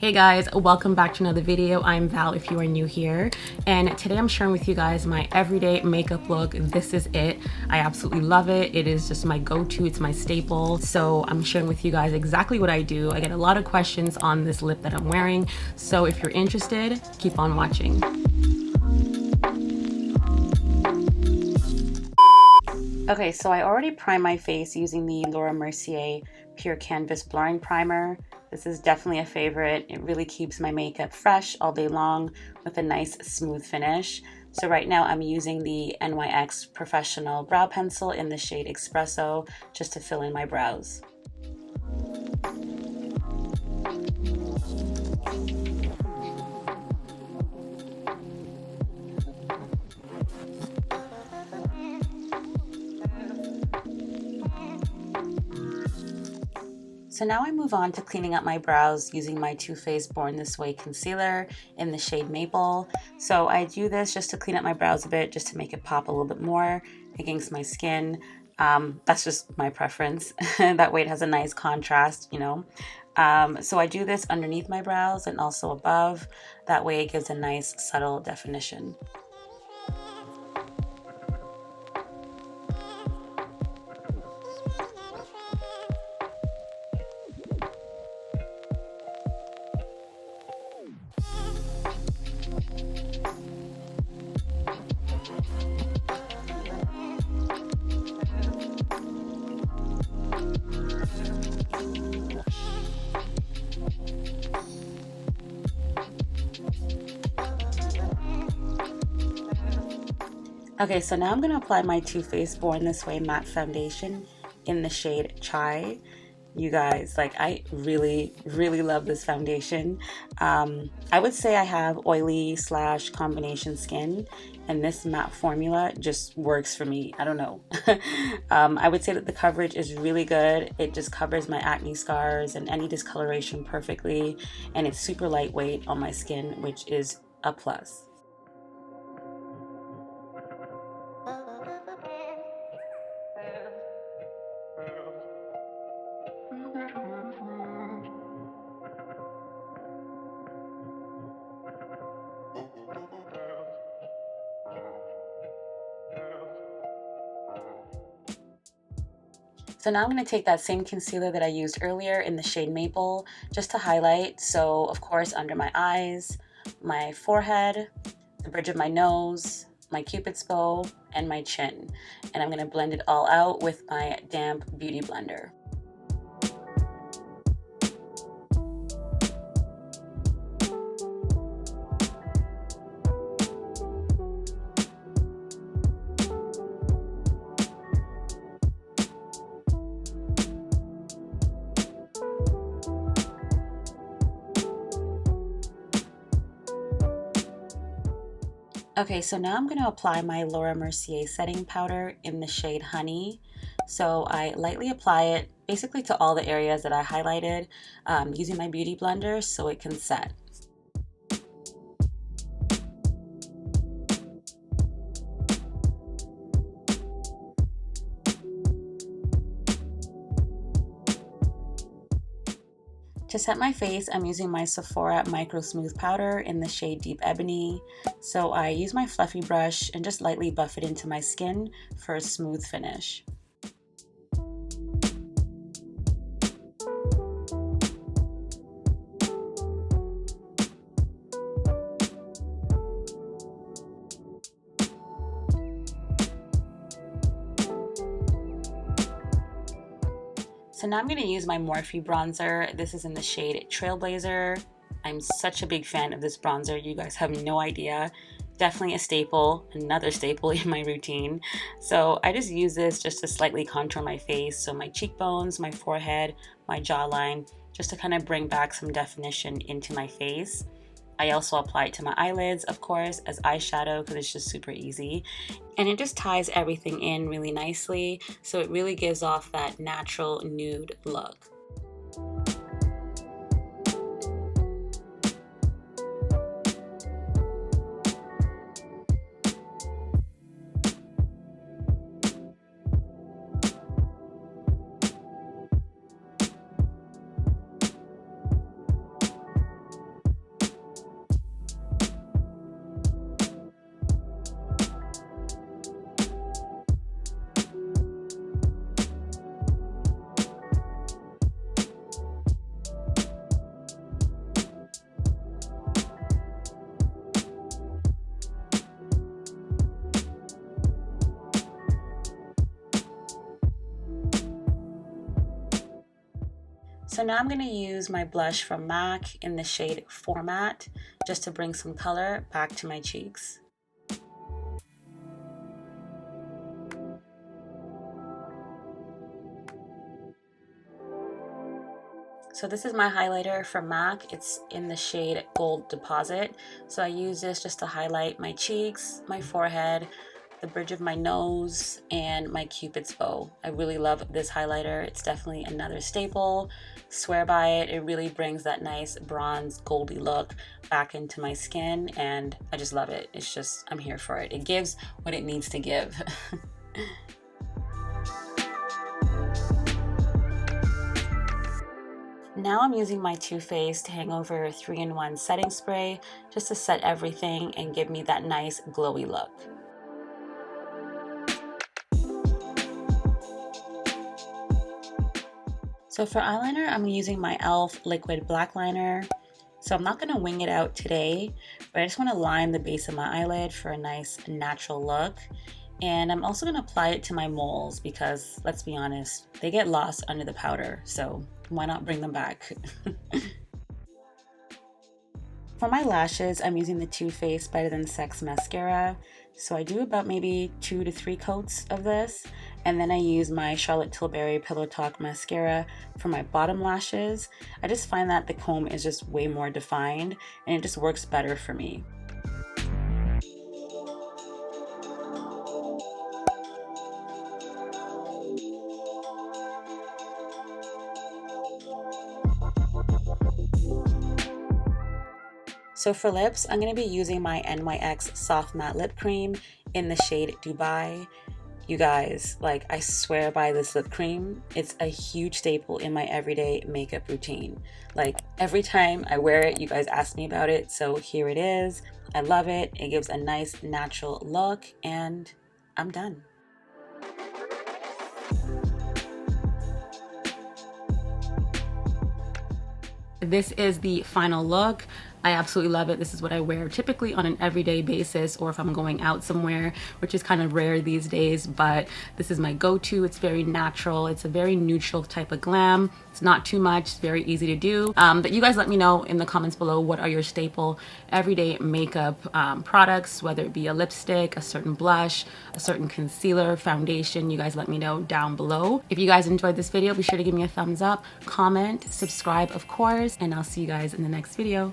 Hey guys, welcome back to another video. I'm Val if you are new here, and today I'm sharing with you guys my everyday makeup look. This is it. I absolutely love it. It is just my go-to, it's my staple. So I'm sharing with you guys exactly what I do. I get a lot of questions on this lip that I'm wearing, so if you're interested, keep on watching. Okay, so I already primed my face using the Laura Mercier Pure Canvas Blurring Primer. This is definitely a favorite. It really keeps my makeup fresh all day long with a nice smooth finish. So right now I'm using the NYX Professional Brow Pencil in the shade Espresso just to fill in my brows. So now I move on to cleaning up my brows using my Too Faced Born This Way concealer in the shade Maple. So I do this just to clean up my brows a bit, just to make it pop a little bit more against my skin. That's just my preference. That way it has a nice contrast, you know. So I do this underneath my brows and also above. That way it gives a nice subtle definition. Okay, so now I'm going to apply my Too Faced Born This Way matte foundation in the shade Chai. You guys, like, I really love this foundation. I would say I have oily / combination skin, and this matte formula just works for me. I don't know. I would say that the coverage is really good. It just covers my acne scars and any discoloration perfectly, and it's super lightweight on my skin, which is a plus. So now I'm going to take that same concealer that I used earlier in the shade Maple just to highlight. So of course under my eyes, my forehead, the bridge of my nose, my cupid's bow, and my chin. And I'm going to blend it all out with my damp beauty blender. Okay, so now I'm going to apply my Laura Mercier setting powder in the shade Honey. So I lightly apply it basically to all the areas that I highlighted using my beauty blender so it can set. To set my face, I'm using my Sephora Micro Smooth Powder in the shade Deep Ebony. So I use my fluffy brush and just lightly buff it into my skin for a smooth finish. So now I'm going to use my Morphe bronzer. This is in the shade Trailblazer. I'm such a big fan of this bronzer. You guys have no idea. Definitely a staple, another staple in my routine. So I just use this just to slightly contour my face. So my cheekbones, my forehead, my jawline, just to kind of bring back some definition into my face. I also apply it to my eyelids, of course, as eyeshadow because it's just super easy. And it just ties everything in really nicely, so it really gives off that natural nude look. So now I'm going to use my blush from MAC in the shade Format just to bring some color back to my cheeks. So this is my highlighter from MAC. It's in the shade Gold Deposit. So I use this just to highlight my cheeks, my forehead, the bridge of my nose, and my Cupid's bow. I really love this highlighter. It's definitely another staple. Swear by it. It really brings that nice bronze goldy look back into my skin, and I just love it. It's just, I'm here for it. It gives what it needs to give. Now I'm using my Too Faced Hangover 3-in-1 setting spray just to set everything and give me that nice glowy look. So for eyeliner, I'm using my e.l.f. liquid black liner. So I'm not going to wing it out today, but I just want to line the base of my eyelid for a nice natural look. And I'm also going to apply it to my moles because, let's be honest, they get lost under the powder, so why not bring them back? For my lashes, I'm using the Too Faced Better Than Sex mascara. So I do about maybe 2 to 3 coats of this, and then I use my Charlotte Tilbury Pillow Talk mascara for my bottom lashes. I just find that the comb is just way more defined and it just works better for me. So for lips, I'm going to be using my NYX Soft Matte Lip Cream in the shade Dubai. You guys, like, I swear by this lip cream. It's a huge staple in my everyday makeup routine. Like, every time I wear it, you guys ask me about it, so here it is. I love it. It gives a nice natural look, and I'm done. This is the final look. I absolutely love it. This is what I wear typically on an everyday basis, or if I'm going out somewhere, which is kind of rare these days, but this is my go-to. It's very natural. It's a very neutral type of glam. It's not too much. It's very easy to do. But you guys let me know in the comments below, what are your staple everyday makeup products, whether it be a lipstick, a certain blush, a certain concealer, foundation. You guys let me know down below. If you guys enjoyed this video, be sure to give me a thumbs up, comment, subscribe, of course, and I'll see you guys in the next video.